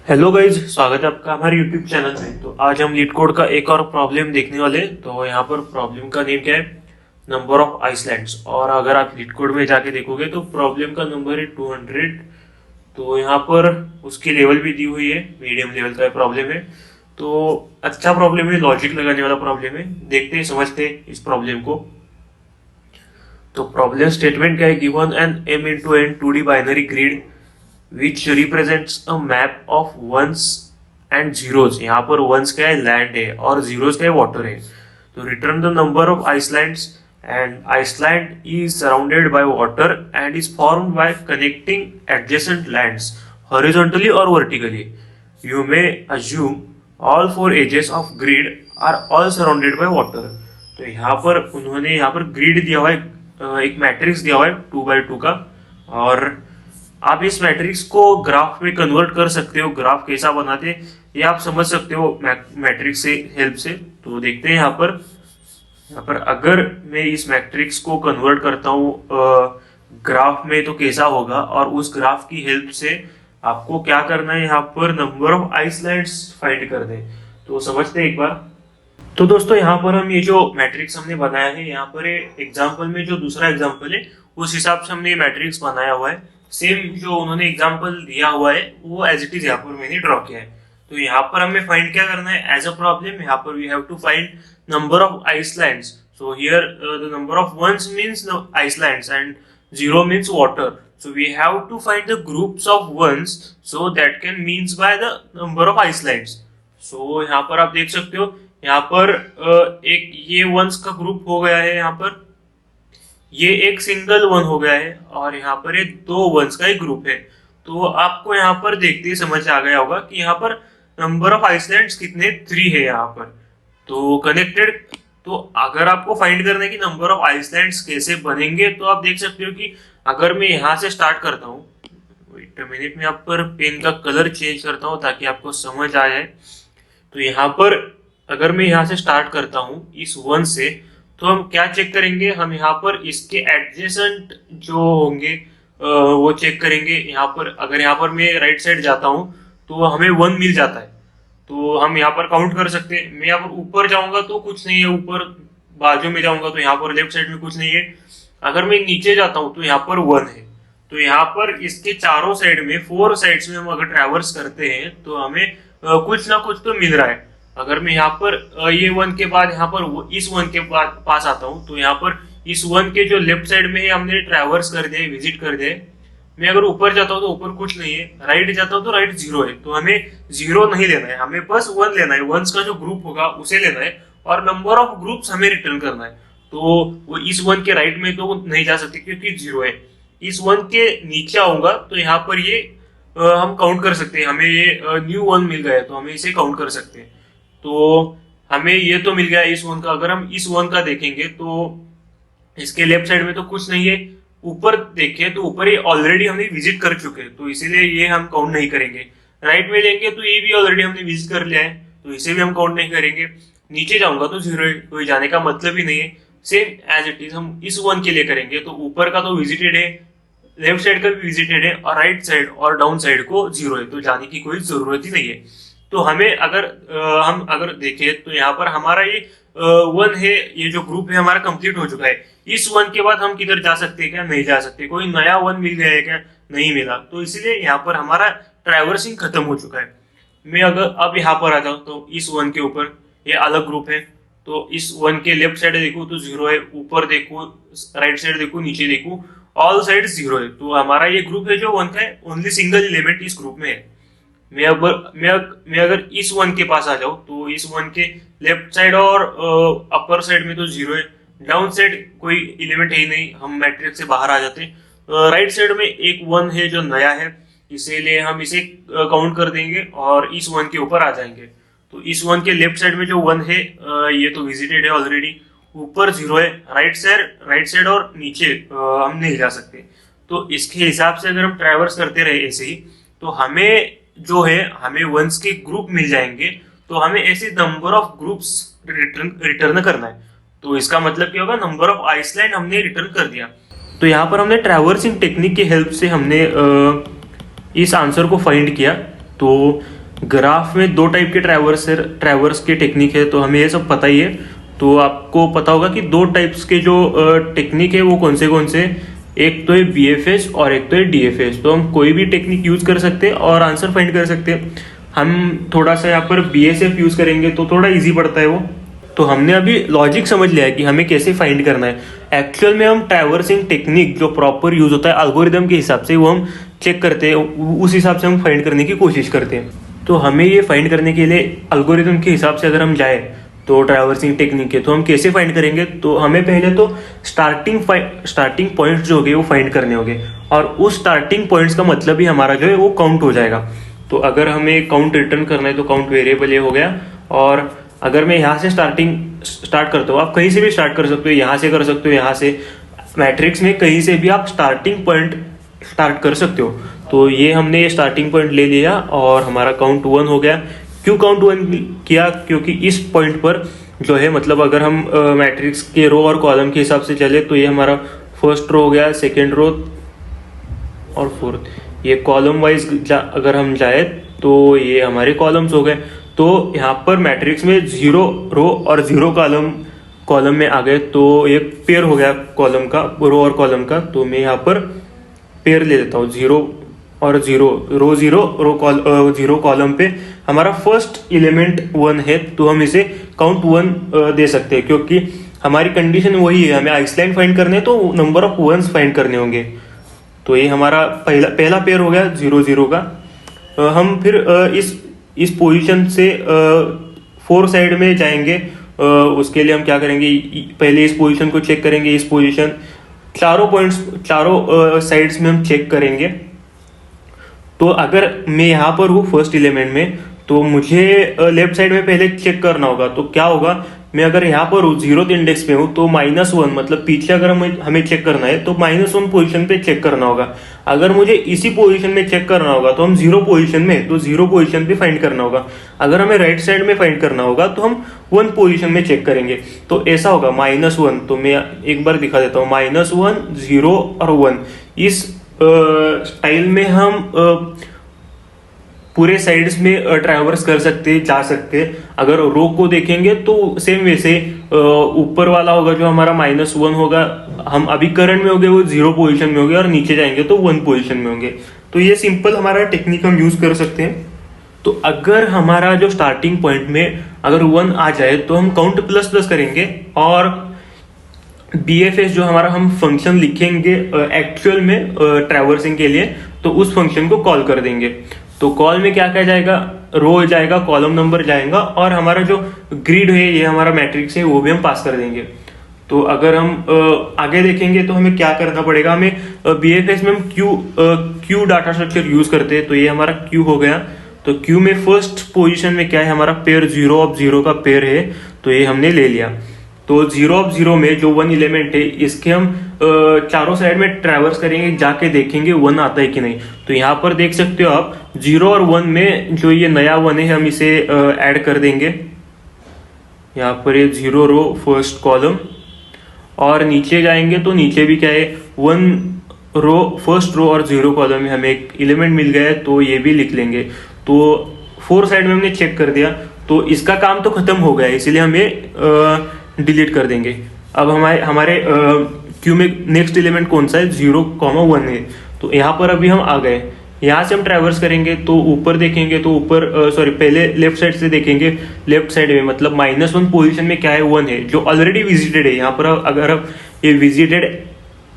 Hello guys, स्वागत है आपका हमारे यूट्यूब चैनल में। तो आज हम लीड कोड का एक और प्रॉब्लम देखने वाले हैं। तो यहाँ पर प्रॉब्लम का नेम क्या है? Number of islands. और अगर आप लीड कोड में जाके देखोगे तो प्रॉब्लम का नंबर है 200। तो यहाँ पर उसकी लेवल भी दी हुई है, मीडियम लेवल का प्रॉब्लम है। तो अच्छा प्रॉब्लम है, लॉजिक लगाने वाला प्रॉब्लम है। देखते हैं, समझते हैं इस प्रॉब्लम को। तो प्रॉब्लम स्टेटमेंट क्या है? Given an m into n 2D binary grid which represents a map of ones and zeros। यहाँ पर ones क्या है? लैंड है, और zeros क्या है? वाटर है। तो return the number of islands, and island is surrounded by water and is formed by connecting adjacent lands horizontally और vertically. You may assume all four edges of grid are all surrounded by water. तो यहाँ पर उन्होंने यहाँ पर grid दिया हुआ है, एक मैट्रिक्स दिया हुआ है 2x2 का, और आप इस मैट्रिक्स को ग्राफ में कन्वर्ट कर सकते हो। ग्राफ कैसा बनाते ये आप समझ सकते हो मैट्रिक्स से हेल्प से। तो देखते हैं यहाँ पर अगर मैं इस मैट्रिक्स को कन्वर्ट करता हूँ ग्राफ में तो कैसा होगा, और उस ग्राफ की हेल्प से आपको क्या करना है, यहाँ पर नंबर ऑफ आइसलैंड्स फाइंड कर दे। तो समझते हैं एक बार। तो दोस्तों, यहाँ पर हम ये जो मैट्रिक्स हमने बनाया है, यहाँ पर एग्जाम्पल में जो दूसरा एग्जाम्पल है उस हिसाब से हमने ये मैट्रिक्स बनाया हुआ है। सेम जो उन्होंने एग्जाम्पल दिया हुआ है वो एज इट इज यहाँ पर मैंने ड्रॉ किया है। तो यहाँ पर हमें फाइंड क्या करना है? एज अ प्रॉब्लम यहाँ पर we have to find number of islands. So here the number of ones means islands and zero means water. So we have to find the groups of ones, so that can means by the number of islands. So यहाँ पर आप देख सकते हो, यहाँ पर एक ये वंस का ग्रुप हो गया है, यहाँ पर ये एक सिंगल वन हो गया है, और यहाँ पर ये दो वंस का एक ग्रुप है। तो आपको यहाँ पर देखते ही समझ आ गया होगा कि यहाँ पर नंबर ऑफ आइसलैंड्स कितने? 3 है यहाँ पर। तो कनेक्टेड, तो अगर आपको फाइंड करना है कि नंबर ऑफ आइसलैंड्स कैसे बनेंगे, तो आप देख सकते हो कि अगर मैं यहाँ से स्टार्ट करता हूँ, वेट अ मिनट, में यहाँ पर पेन का कलर चेंज करता हूँ ताकि आपको समझ आ जाए। तो यहाँ पर अगर मैं यहाँ से स्टार्ट करता हूँ इस वन से, तो हम क्या चेक करेंगे? हम यहाँ पर इसके एडजेसेंट जो होंगे वो चेक करेंगे। यहाँ पर अगर यहाँ पर मैं राइट साइड जाता हूँ तो हमें 1 मिल जाता है, तो हम यहाँ पर काउंट कर सकते हैं। मैं यहाँ पर ऊपर जाऊंगा तो कुछ नहीं है, ऊपर बाजू में जाऊंगा तो यहाँ पर लेफ्ट साइड में कुछ नहीं है। अगर मैं नीचे जाता हूँ तो यहाँ पर 1 है। तो यहाँ पर इसके चारों साइड में, 4 साइड्स में हम अगर ट्रैवर्स करते हैं तो हमें कुछ ना कुछ तो मिल रहा है। अगर मैं यहाँ पर ये 1 के बाद यहाँ पर इस 1 के बाद पास आता हूँ, तो यहाँ पर इस 1 के जो लेफ्ट साइड में है हमने ट्रैवर्स कर दिया, विजिट कर दिया। मैं अगर ऊपर जाता हूँ तो ऊपर कुछ नहीं है, राइट जाता हूँ तो राइट 0 है। तो हमें 0 नहीं लेना है, हमें बस 1 लेना है। वंस का जो ग्रुप होगा उसे लेना है, और नंबर ऑफ ग्रुप्स हमें रिटर्न करना है। तो वो इस 1 के राइट में तो नहीं जा सकते क्योंकि 0 है। इस 1 के नीचे आऊंगा तो यहाँ पर ये हम काउंट कर सकते हैं। हमें ये न्यू 1 मिल गया है, तो हमें इसे काउंट कर सकते हैं। तो हमें ये तो मिल गया इस 1 का। अगर हम इस 1 का देखेंगे तो इसके लेफ्ट साइड में तो कुछ नहीं है। ऊपर देखें तो ऊपर ये ऑलरेडी हमने विजिट कर चुके हैं, तो इसीलिए ये हम काउंट नहीं करेंगे। राइट में लेंगे तो ये भी ऑलरेडी हमने विजिट कर लिया है, तो इसे भी हम काउंट नहीं करेंगे। नीचे जाऊंगा तो 0 है, तो जाने का मतलब ही नहीं है। सेम एज इट इज हम इस 1 के लिए करेंगे। तो ऊपर का तो विजिटेड है, लेफ्ट साइड का भी विजिटेड है, और राइट साइड और डाउन साइड को 0 है, तो जाने की कोई जरूरत ही नहीं है। तो हमें अगर हम अगर देखें तो यहाँ पर हमारा ये 1 है, ये जो ग्रुप है हमारा कंप्लीट हो चुका है। इस 1 के बाद हम किधर जा सकते हैं? क्या नहीं जा सकते? कोई नया 1 मिल गया है क्या? नहीं मिला। तो इसलिए यहाँ पर हमारा ट्रैवर्सिंग खत्म हो चुका है। मैं अगर अब यहाँ पर आ जाऊँ तो इस 1 के ऊपर ये अलग ग्रुप है, तो इस 1 के लेफ्ट साइड देखूँ तो 0 है, ऊपर देखूँ, राइट साइड देखूँ, नीचे देखूँ, ऑल साइड 0 है। तो हमारा ये ग्रुप है जो 1 का है, ओनली सिंगल एलिमेंट इस ग्रुप में है। मैं अगर इस 1 के पास आ जाऊं तो इस 1 के लेफ्ट साइड और अपर साइड में तो 0 है, डाउन साइड कोई एलिमेंट है ही नहीं, हम मैट्रिक्स से बाहर आ जाते हैं। राइट साइड में एक 1 है जो नया है, इसीलिए हम इसे काउंट कर देंगे और इस 1 के ऊपर आ जाएंगे। तो इस 1 के लेफ्ट साइड में जो 1 है ये तो विजिटेड है ऑलरेडी, ऊपर 0 है, राइट साइड और नीचे हम नहीं जा सकते। तो इसके हिसाब से अगर हम ट्रैवर्स करते रहे ऐसे ही, तो हमें जो है हमें वंस के ग्रुप मिल जाएंगे। तो हमें ऐसे नंबर ऑफ ग्रुप्स रिटर्न करना है। तो इसका मतलब क्या होगा? नंबर ऑफ आइसलैंड हमने रिटर्न कर दिया। तो यहाँ पर हमने ट्रैवर्सिंग टेक्निक की हेल्प से हमने इस आंसर को फाइंड किया। तो ग्राफ में दो टाइप के ट्रैवर्स के टेक्निक है, तो हमें ये सब पता ही है। तो आपको पता होगा कि दो टाइप्स के जो टेक्निक है वो कौन से, एक तो है BFS और एक तो है DFS। तो हम कोई भी टेक्निक यूज कर सकते हैं और आंसर फाइंड कर सकते हैं। हम थोड़ा सा यहाँ पर BSF यूज करेंगे तो थोड़ा इजी पड़ता है वो। तो हमने अभी लॉजिक समझ लिया है कि हमें कैसे फाइंड करना है। एक्चुअल में हम ट्रैवर्सिंग टेक्निक जो प्रॉपर यूज होता है एल्गोरिदम के हिसाब से, वो हम चेक करते हैं, उस हिसाब से हम फाइंड करने की कोशिश करते हैं। तो हमें ये फाइंड करने के लिए एल्गोरिदम के हिसाब से अगर हम जाए तो ट्रैवर्सिंग टेक्निक है, तो हम कैसे फाइंड करेंगे? तो हमें पहले तो स्टार्टिंग पॉइंट्स जो हो गए वो फाइंड करने होंगे, और उस स्टार्टिंग पॉइंट्स का मतलब ही हमारा जो है वो काउंट हो जाएगा। तो अगर हमें काउंट रिटर्न करना है तो काउंट वेरिएबल ये हो गया। और अगर मैं यहाँ से स्टार्ट करता हूँ, आप कहीं से भी स्टार्ट कर सकते हो, यहाँ से कर सकते हो, यहाँ से मैट्रिक्स में कहीं से भी आप स्टार्टिंग पॉइंट स्टार्ट कर सकते हो। तो ये हमने ये स्टार्टिंग पॉइंट ले लिया और हमारा काउंट 1 हो गया। क्यों काउंट 1 किया? क्योंकि इस पॉइंट पर जो है, मतलब अगर हम मैट्रिक्स के रो और कॉलम के हिसाब से चले तो ये हमारा फर्स्ट रो हो गया, सेकेंड रो और फोर्थ। ये कॉलम वाइज अगर हम जाए तो ये हमारे कॉलम्स हो गए। तो यहाँ पर मैट्रिक्स में 0 रो और 0 कॉलम में आ गए, तो एक पेयर हो गया कॉलम का, रो और कॉलम का। तो मैं यहाँ पर पेयर ले लेता हूँ, 0 और 0, रो 0 कॉलम पे हमारा फर्स्ट एलिमेंट 1 है, तो हम इसे काउंट 1 दे सकते हैं, क्योंकि हमारी कंडीशन वही है, हमें आइसलैंड फाइंड करने हैं तो नंबर ऑफ वंस फाइंड करने होंगे। तो ये हमारा पहला पेयर हो गया 0 0 का। हम फिर इस पोजीशन से 4 साइड में जाएंगे। उसके लिए हम क्या करेंगे, पहले इस पोजीशन को चेक करेंगे, इस पोजीशन चारों साइड्स में हम चेक करेंगे। तो अगर मैं यहाँ पर हूँ फर्स्ट एलिमेंट में, तो मुझे लेफ्ट साइड में पहले चेक करना होगा। तो क्या होगा, मैं अगर यहाँ पर हूँ 0th इंडेक्स पे हूँ तो -1, मतलब पीछे अगर हमें चेक करना है तो -1 पोजीशन पे चेक करना होगा। अगर मुझे इसी पोजीशन में चेक करना होगा तो हम 0 पोजीशन में, तो 0 पोजीशन पे फाइंड करना होगा। अगर हमें राइट साइड में फाइंड करना होगा तो हम 1 पोजीशन में चेक करेंगे। तो ऐसा होगा -1, तो मैं एक बार दिखा देता हूँ, -1 0 और 1। इस स्टाइल में हम पूरे साइड्स में ट्रैवर्स कर सकते, जा सकते। अगर रो को देखेंगे तो सेम वैसे ऊपर वाला होगा जो हमारा -1 होगा, हम अभी करंट में होंगे वो 0 पोजीशन में होंगे, और नीचे जाएंगे तो 1 पोजीशन में होंगे। तो ये सिंपल हमारा टेक्निक हम यूज कर सकते हैं। तो अगर हमारा जो स्टार्टिंग पॉइंट में अगर 1 आ जाए तो हम काउंट प्लस करेंगे, और BFS जो हमारा हम फंक्शन लिखेंगे एक्चुअल में ट्रैवर्सिंग के लिए, तो उस फंक्शन को कॉल कर देंगे। तो कॉल में क्या क्या जाएगा, रो जाएगा, कॉलम नंबर जाएगा, और हमारा जो ग्रिड है, ये हमारा मैट्रिक्स है, वो भी हम पास कर देंगे। तो अगर हम आगे देखेंगे तो हमें क्या करना पड़ेगा, हमें BFS में हम क्यू डाटा स्ट्रक्चर यूज करते हैं। तो ये हमारा क्यू हो गया। तो क्यू में फर्स्ट पोजीशन में क्या है, हमारा पेयर 0 ऑफ 0 का पेयर है, तो ये हमने ले लिया। तो 0 ऑफ 0 में जो 1 एलिमेंट है, इसके हम चारों साइड में ट्रैवर्स करेंगे, जाके देखेंगे 1 आता है कि नहीं। तो यहाँ पर देख सकते हो आप 0 और 1 में जो ये नया 1 है, हम इसे ऐड कर देंगे। यहाँ पर ये 0 रो फर्स्ट कॉलम, और नीचे जाएंगे तो नीचे भी क्या है, 1 रो फर्स्ट रो और 0 कॉलम में हमें एक एलिमेंट मिल गया है, तो ये भी लिख लेंगे। तो 4 साइड में हमने चेक कर दिया, तो इसका काम तो खत्म हो गया, इसीलिए हम ये डिलीट कर देंगे। अब हमारे क्यू में नेक्स्ट एलिमेंट कौन सा है, 0, 1 है। तो यहाँ पर अभी हम आ गए। यहाँ से हम ट्रैवर्स करेंगे तो ऊपर देखेंगे तो ऊपर पहले लेफ्ट साइड से देखेंगे। लेफ्ट साइड में मतलब -1 पोजीशन में क्या है, 1 है, जो ऑलरेडी विजिटेड है। यहाँ पर अगर हम ये विजिटेड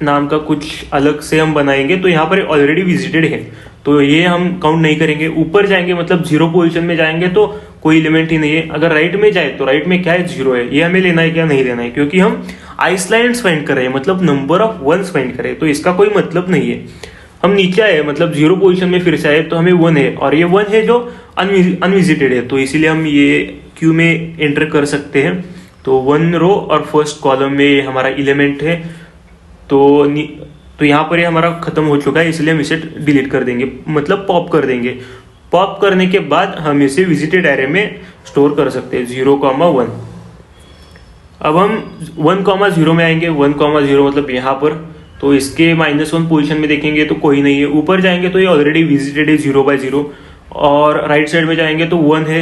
नाम का कुछ अलग से हम बनाएंगे तो यहाँ पर ऑलरेडी विजिटेड है, तो ये हम काउंट नहीं करेंगे। ऊपर जाएंगे मतलब 0 पोजीशन में जाएंगे तो कोई एलिमेंट ही नहीं है। अगर राइट में जाए तो राइट में क्या है, 0 है। ये हमें लेना है क्या, नहीं लेना है, क्योंकि हम आइसलैंड्स फाइंड कर रहे हैं, मतलब नंबर ऑफ वंस फाइंड कर रहे हैं, तो इसका कोई मतलब नहीं है। हम नीचे आए मतलब 0 पोजीशन में फिर से आए तो हमें 1 है, और ये 1 है जो अनविजिटेड है, तो इसीलिए हम ये क्यू में एंटर कर सकते हैं। तो 1 रो और फर्स्ट कॉलम में ये हमारा एलिमेंट है। तो यहाँ पर ये हमारा खत्म हो चुका है, इसलिए हम इसे डिलीट कर देंगे, मतलब पॉप कर देंगे। पॉप करने के बाद हम इसे विजिटेड एरे में स्टोर कर सकते हैं, 0, 1। अब हम 1, 0 में आएंगे, 1, 0 मतलब यहाँ पर, तो इसके -1 पोजीशन में देखेंगे तो कोई नहीं है। ऊपर जाएंगे तो ये ऑलरेडी विजिटेड है 0/0, और राइट साइड में जाएंगे तो 1 है,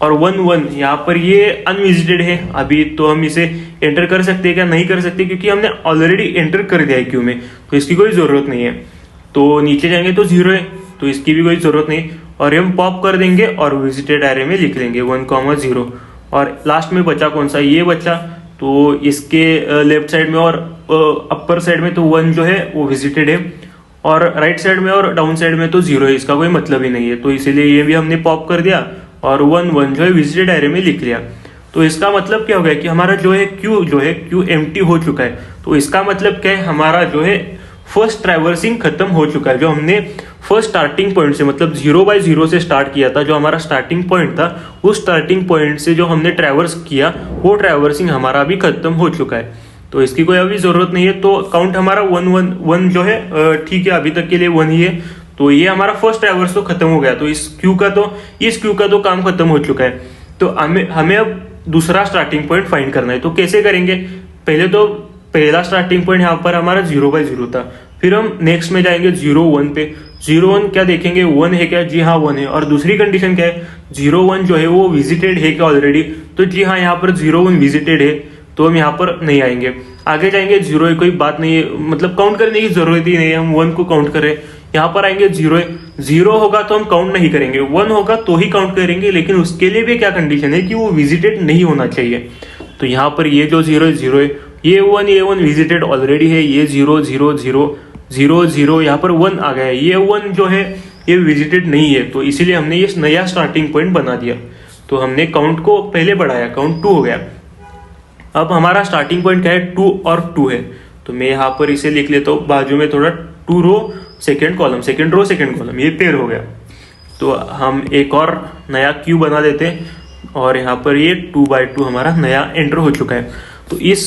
और 1 1 यहाँ पर ये अनविजिटेड है अभी, तो हम इसे एंटर कर सकते हैं क्या? नहीं कर सकते, क्योंकि हमने ऑलरेडी एंटर कर दिया है क्यू में, तो इसकी कोई ज़रूरत नहीं है। तो नीचे जाएंगे तो 0 है, तो इसकी भी कोई ज़रूरत नहीं, और हम पॉप कर देंगे और विजिटेड एरे में लिख लेंगे 1,0। और लास्ट में बचा कौन सा? ये बचा, तो इसके लेफ्ट साइड में और अपर साइड में तो 1 जो है वो विजिटेड है, और राइट साइड में और डाउन साइड में तो 0 है, इसका कोई मतलब ही नहीं है, तो इसीलिए ये भी हमने पॉप कर दिया और 1 1 जो है विजिटेड एरे में लिख लिया। तो इसका मतलब क्या हो गया कि हमारा जो है क्यू एम्प्टी हो चुका है। तो इसका मतलब क्या है, हमारा जो है फर्स्ट ट्रैवर्सिंग खत्म हो चुका है। जो हमने फर्स्ट स्टार्टिंग पॉइंट से, मतलब 0 by 0 से स्टार्ट किया था, जो हमारा स्टार्टिंग पॉइंट था, उस स्टार्टिंग पॉइंट से जो हमने ट्रैवर्स किया वो ट्रैवर्सिंग हमारा अभी खत्म हो चुका है, तो इसकी कोई अभी जरूरत नहीं है। तो काउंट हमारा 1 1 1 जो है ठीक है, अभी तक के लिए 1 ही है। तो ये हमारा फर्स्ट ट्रैवर्स तो खत्म हो गया, तो इस क्यू का तो काम खत्म हो चुका है। तो हमें अब दूसरा स्टार्टिंग पॉइंट फाइंड करना है। तो कैसे करेंगे? पहले तो पहला स्टार्टिंग पॉइंट यहाँ पर हमारा 0 by 0 था, फिर हम नेक्स्ट में जाएंगे 0 1 पे। 0 1 क्या देखेंगे, 1 है क्या? जी हाँ 1 है। और दूसरी कंडीशन क्या है, 0 1 जो है वो विजिटेड है क्या ऑलरेडी? तो जी हाँ, यहाँ पर 0 1 विजिटेड है, तो हम यहाँ पर नहीं आएंगे। आगे जाएंगे 0 है, कोई बात नहीं है, मतलब काउंट करने की जरूरत ही नहीं है, हम 1 को काउंट करें। यहाँ पर आएंगे 0 है, 0 होगा तो हम काउंट नहीं करेंगे, 1 होगा तो ही काउंट करेंगे, लेकिन उसके लिए भी क्या कंडीशन है कि वो विजिटेड नहीं होना चाहिए। तो यहाँ पर ये जो 0 है 0 है, ये 1 विजिटेड ऑलरेडी है, ये 0 0 0 0 0 यहाँ पर 1 आ गया है, ये 1 जो है ये विजिटेड नहीं है, तो इसीलिए हमने ये नया स्टार्टिंग पॉइंट बना दिया। तो हमने काउंट को पहले बढ़ाया, काउंट 2 हो गया। अब हमारा स्टार्टिंग पॉइंट क्या है, 2 और 2 है, तो मैं यहाँ पर इसे लिख लेता हूँ बाजू में थोड़ा, 2 row second column, second row second column, ये पेयर हो गया। तो हम एक और नया क्यू बना देते हैं, और यहाँ पर ये 2 by 2 हमारा नया एंटर हो चुका है। तो इस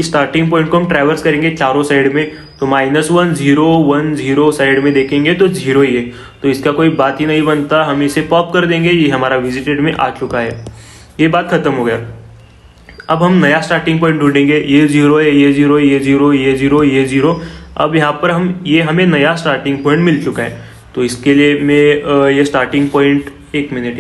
स्टार्टिंग पॉइंट को हम ट्रैवर्स करेंगे चारों साइड में, तो -1 0 1 0 साइड में देखेंगे तो 0 ही है, तो इसका कोई बात ही नहीं बनता, हम इसे पॉप कर देंगे, ये हमारा विजिटेड में आ चुका है, ये बात खत्म हो गया। अब हम नया स्टार्टिंग पॉइंट ढूंढेंगे, ये 0 है, ये 0, ये 0, ये 0, ये 0। अब यहाँ पर हमें नया स्टार्टिंग पॉइंट मिल चुका है। तो इसके लिए मैं ये स्टार्टिंग पॉइंट, एक मिनट,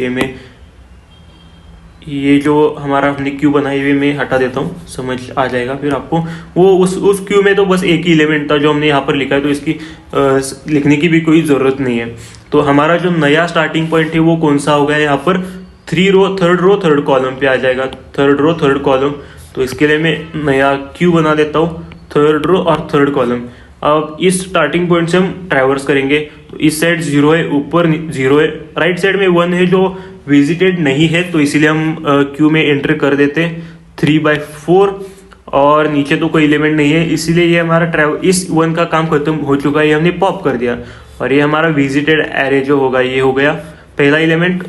ये जो हमारा हमने क्यू बनाई हुई मैं हटा देता हूँ, समझ आ जाएगा फिर आपको। वो उस क्यू में तो बस एक ही एलिमेंट था जो हमने यहाँ पर लिखा है, तो इसकी लिखने की भी कोई ज़रूरत नहीं है। तो हमारा जो नया स्टार्टिंग पॉइंट है वो कौन सा होगा, यहाँ पर 3 रो थर्ड कॉलम पे आ जाएगा, थर्ड रो थर्ड कॉलम। तो इसके लिए मैं नया क्यू बना देता हूँ, थर्ड रो और थर्ड कॉलम। अब इस स्टार्टिंग पॉइंट से हम ट्रैवर्स करेंगे, तो इस साइड 0 है, ऊपर 0 है, राइट साइड में 1 है जो विजिटेड नहीं है, तो इसीलिए हम क्यू में एंटर कर देते हैं 3 by 4, और नीचे तो कोई एलिमेंट नहीं है, इसीलिए ये हमारा इस 1 का काम खत्म हो चुका है, ये हमने पॉप कर दिया, और ये हमारा विजिटेड एरे जो होगा ये हो गया पहला एलिमेंट।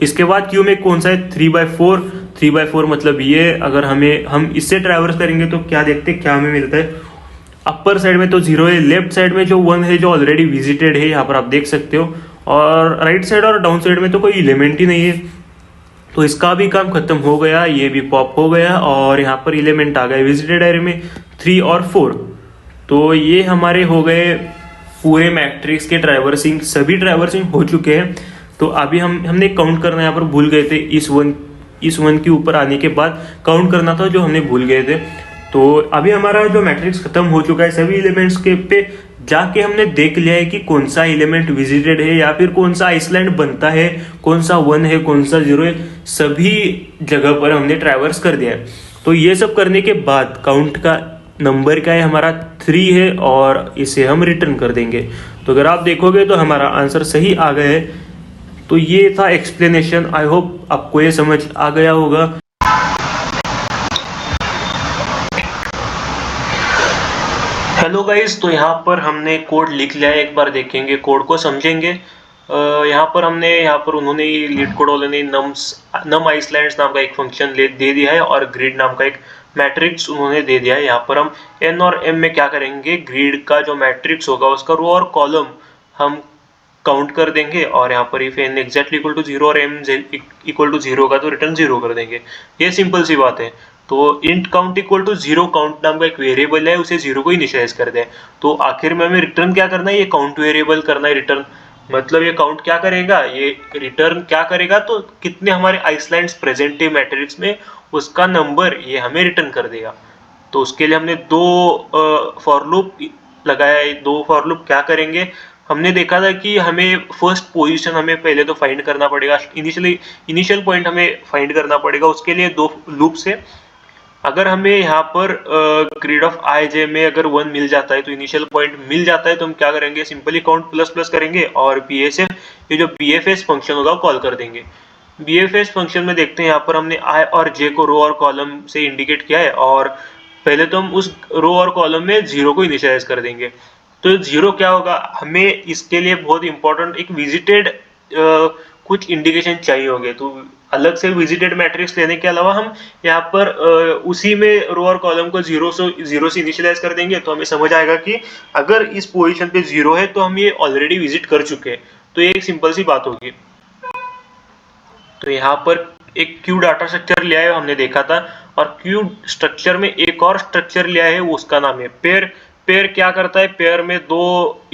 इसके बाद क्यू में कौन सा है, 3 by 4 मतलब ये, अगर हम इससे ट्रैवर्स करेंगे तो क्या देखते हैं, क्या हमें मिलता है। अपर साइड में तो 0 है, लेफ्ट साइड में जो 1 है जो ऑलरेडी विजिटेड है, यहाँ पर आप देख सकते हो, और राइट साइड और डाउन साइड में तो कोई एलिमेंट ही नहीं है, तो इसका भी काम खत्म हो गया, ये भी पॉप हो गया, और यहाँ पर एलिमेंट आ गए विजिटेड एरे में 3 और 4। तो ये हमारे हो गए पूरे मैट्रिक्स के ट्रैवर्सिंग, सभी ट्रैवर्सिंग हो चुके हैं। तो अभी हमने काउंट करना यहाँ पर भूल गए थे, इस वन के ऊपर आने के बाद काउंट करना था जो हमने भूल गए थे। तो अभी हमारा जो मैट्रिक्स खत्म हो चुका है, सभी एलिमेंट्स के पे जाके हमने देख लिया है कि कौन सा एलिमेंट विजिटेड है, या फिर कौन सा आइसलैंड बनता है, कौन सा 1 है, कौन सा 0 है, सभी जगह पर हमने ट्रैवर्स कर दिया है। तो ये सब करने के बाद काउंट का नंबर क्या है, हमारा 3 है, और इसे हम रिटर्न कर देंगे। तो अगर आप देखोगे तो हमारा आंसर सही आ गया है। तो ये था एक्सप्लेनेशन, आई होप आपको ये समझ आ गया होगा। हेलो गाइस, तो यहाँ पर हमने कोड लिख लिया है, एक बार देखेंगे कोड को, समझेंगे। यहाँ पर उन्होंने लीड कोड वाले ने नम आइसलैंड्स नाम का एक फंक्शन दे दिया है, और ग्रिड नाम का एक मैट्रिक्स उन्होंने दे दिया है। यहाँ पर हम n और m में क्या करेंगे, ग्रिड का जो मैट्रिक्स होगा उसका रो और कॉलम हम काउंट कर देंगे, और यहाँ पर if n exactly equal to 0 और m इक्वल टू 0 का तो रिटर्न 0 कर देंगे। ये सिंपल सी बात है। तो int count equal to 0, count नाम का एक वेरिएबल है, उसे 0 को इनिशियलाइज कर दें। तो आखिर में हमें रिटर्न क्या करना है, ये काउंट वेरिएबल करना है रिटर्न। मतलब ये काउंट क्या करेगा, ये रिटर्न क्या करेगा, तो कितने हमारे आइसलैंड्स प्रेजेंट है मैट्रिक्स में उसका नंबर ये हमें रिटर्न कर देगा। तो उसके लिए हमने दो फॉर लूप लगाया है। दो फॉर लूप क्या करेंगे, हमने देखा था कि हमें फर्स्ट पोजीशन हमें पहले तो फाइंड करना पड़ेगा, इनिशियल पॉइंट हमें फाइंड करना पड़ेगा। उसके लिए दो लूप्स है। अगर हमें यहाँ पर ग्रिड ऑफ आई जे में अगर 1 मिल जाता है, तो इनिशियल पॉइंट मिल जाता है, तो हम क्या करेंगे, सिंपली काउंट प्लस प्लस करेंगे और बीएसएफ ये जो बीएफएस फंक्शन होगा वो कॉल कर देंगे। बीएफएस फंक्शन में देखते हैं यहाँ पर हमने आई और जे को रो और कॉलम से इंडिकेट किया है, और पहले तो हम उस रो और कॉलम में जीरो को इनिशियलाइज कर देंगे। तो जीरो क्या होगा, हमें इसके लिए बहुत इंपॉर्टेंट एक विजिटेड कुछ इंडिकेशन चाहिए होंगे। तो अलग से विजिटेड मैट्रिक्स लेने के अलावा हम यहाँ पर उसी में रो और कॉलम को जीरो से इनिशियलाइज कर देंगे, तो हमें समझ आएगा कि अगर इस पोजीशन पे जीरो है तो हम ये ऑलरेडी विजिट कर चुके हैं। तो ये एक सिंपल सी बात होगी। तो यहाँ पर एक क्यू डाटा स्ट्रक्चर लिया है, हमने देखा था, और क्यू स्ट्रक्चर में एक और स्ट्रक्चर लिया है, उसका नाम है पेयर। पेयर क्या करता है, पेयर में दो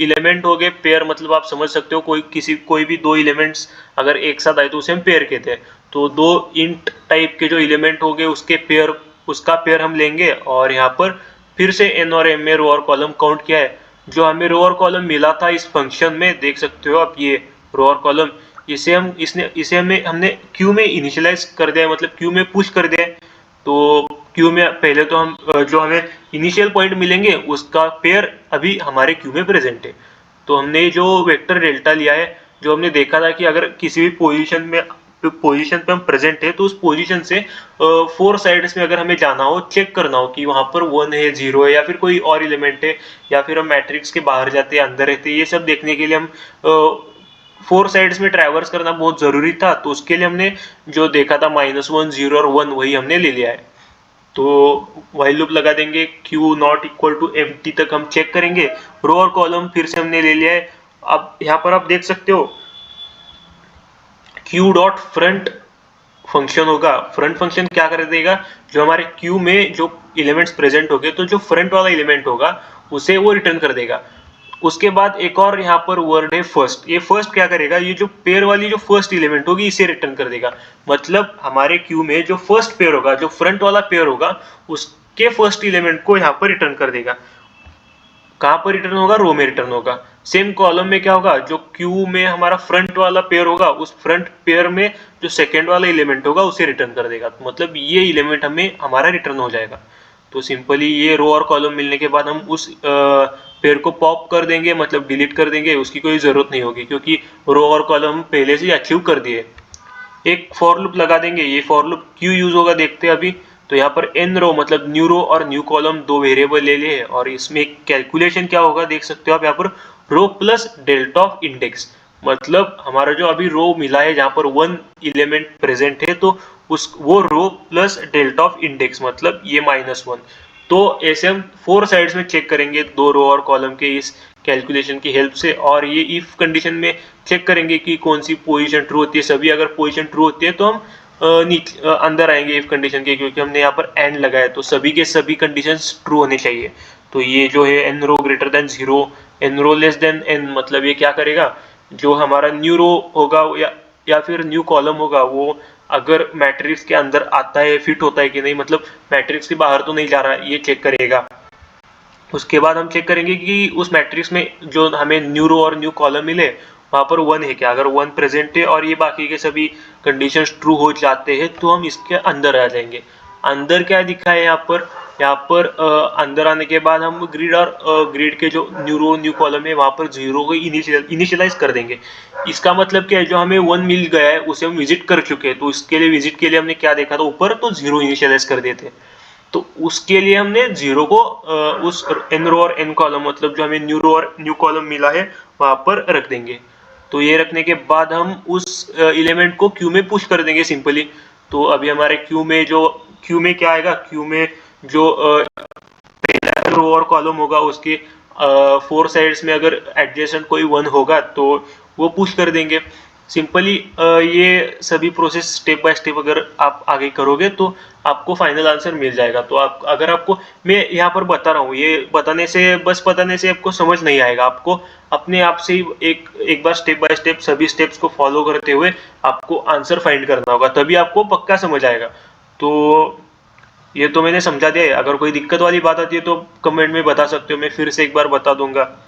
इलेमेंट हो गए। पेयर मतलब आप समझ सकते हो, कोई भी दो इलेमेंट्स अगर एक साथ आए तो उसे हम पेयर कहते हैं। तो दो इंट टाइप के जो इलेमेंट हो गए उसका पेयर हम लेंगे, और यहाँ पर फिर से एन और एम में रो और कॉलम काउंट किया है। जो हमें रो और कॉलम मिला था इस फंक्शन में, देख सकते हो आप, ये रो और कॉलम, इसे हमने क्यू में इनिशियलाइज कर दिया है, मतलब क्यू में पुश कर दिया है। तो क्यू में पहले तो हम जो हमें इनिशियल पॉइंट मिलेंगे उसका पेयर अभी हमारे क्यू में प्रेजेंट है। तो हमने जो वेक्टर डेल्टा लिया है, जो हमने देखा था कि अगर किसी भी पोजीशन पे हम प्रेजेंट है, तो उस पोजीशन से 4 साइड्स में अगर हमें जाना हो, चेक करना हो कि वहां पर 1 है, 0 है, या फिर कोई और एलिमेंट है, या फिर हम मैट्रिक्स के बाहर जाते हैं, अंदर रहते हैं, ये सब देखने के लिए हम 4 साइड्स में ट्रैवर्स करना बहुत जरूरी था। तो उसके लिए हमने जो देखा था -1, 0 और 1, वही हमने ले लिया है। तो व्हाइल लूप लगा देंगे, queue not equal to empty तक हम चेक करेंगे। रो और कॉलम फिर से हमने ले लिया है। अब यहाँ पर आप देख सकते हो क्यू डॉट फ्रंट फंक्शन होगा। फ्रंट फंक्शन क्या कर देगा, जो हमारे क्यू में जो एलिमेंट्स प्रेजेंट हो गए, तो जो फ्रंट वाला एलिमेंट होगा उसे वो रिटर्न कर देगा। उसके बाद एक और यहाँ पर वर्ड है फर्स्ट। ये फर्स्ट क्या करेगा, ये जो पेयर वाली जो फर्स्ट एलिमेंट होगी इसे रिटर्न कर देगा। मतलब हमारे क्यू में जो फर्स्ट पेयर होगा, जो फ्रंट वाला पेयर होगा, उसके फर्स्ट एलिमेंट को यहाँ पर रिटर्न कर देगा। कहां पर रिटर्न होगा, रो में रिटर्न होगा। सेम कॉलम में क्या होगा, जो क्यू में हमारा फ्रंट वाला पेयर होगा, उस फ्रंट पेयर में जो सेकंड वाला एलिमेंट होगा उसे रिटर्न कर देगा। मतलब ये एलिमेंट हमें हमारा रिटर्न हो जाएगा। तो सिंपली ये रो और कॉलम मिलने के बाद हम उस पेयर को पॉप कर देंगे, मतलब डिलीट कर देंगे, उसकी कोई जरूरत नहीं होगी, क्योंकि रो और कॉलम हम पहले से अचीव कर दिए। एक फॉर लूप लगा देंगे। ये फॉर लूप क्यों यूज होगा देखते हैं अभी। तो यहाँ पर एन रो मतलब न्यू रो और न्यू कॉलम दो वेरिएबल ले लिए, और इसमें कैलकुलेशन क्या होगा देख सकते हो आप, यहाँ पर रो प्लस डेल्टा ऑफ इंडेक्स। मतलब हमारा जो अभी रो मिला है जहाँ पर 1 एलिमेंट प्रेजेंट है, तो उस वो रो प्लस डेल्टा ऑफ इंडेक्स, मतलब ये -1। तो ऐसे हम 4 साइड्स में चेक करेंगे, दो रो और कॉलम के इस कैलकुलेशन की हेल्प से। और ये इफ कंडीशन में चेक करेंगे कि कौन सी पोजीशन ट्रू होती है। सभी अगर पोजीशन ट्रू होती है तो हम अंदर आएंगे इफ कंडीशन के, क्योंकि हमने यहाँ पर एंड लगाया, तो सभी के सभी कंडीशंस ट्रू होने चाहिए। तो ये जो है एन रो ग्रेटर देन 0, एन रो लेस देन एन, मतलब ये क्या करेगा, जो हमारा न्यू रो होगा या फिर न्यू कॉलम होगा, वो अगर मैट्रिक्स के अंदर आता है, फिट होता है कि नहीं, मतलब मैट्रिक्स के बाहर तो नहीं जा रहा है, ये चेक करेगा। उसके बाद हम चेक करेंगे कि उस मैट्रिक्स में जो हमें न्यू रो और न्यू कॉलम मिले वहां पर 1 है क्या। अगर 1 प्रेजेंट है और ये बाकी के सभी कंडीशंस ट्रू हो जाते हैं, तो हम इसके अंदर आ जाएंगे। अंदर क्या दिखा है यहाँ पर अंदर आने के बाद हम ग्रिड के जो न्यू रो न्यू कॉलम है वहां पर 0 को इनिशियलाइज कर देंगे। इसका मतलब क्या है, जो हमें 1 मिल गया है उसे हम विजिट कर चुके हैं। तो इसके लिए विजिट के लिए हमने क्या देखा था ऊपर, तो 0 इनिशियलाइज कर देते। तो उसके लिए हमने 0 को उस एन रो और एन कॉलम, मतलब जो हमें न्यू रो और न्यू कॉलम मिला है वहां पर रख देंगे। तो ये रखने के बाद हम उस एलिमेंट को क्यू में पुश कर देंगे सिंपली। तो अभी हमारे क्यू में क्या आएगा, क्यू में जो पहला रो और कॉलम होगा उसके 4 साइड्स में अगर एडजेसेंट कोई 1 होगा तो वो पुश कर देंगे। सिंपली ये सभी प्रोसेस स्टेप बाय स्टेप अगर आप आगे करोगे तो आपको फाइनल आंसर मिल जाएगा। तो आप अगर आपको मैं यहाँ पर बता रहा हूँ, ये बताने से आपको समझ नहीं आएगा। आपको अपने आप से ही एक एक बार स्टेप बाय स्टेप सभी स्टेप्स को फॉलो करते हुए आपको आंसर फाइंड करना होगा, तभी आपको पक्का समझ आएगा। तो ये तो मैंने समझा दिया है। अगर कोई दिक्कत वाली बात आती है तो कमेंट में बता सकते हो, मैं फिर से एक बार बता दूंगा।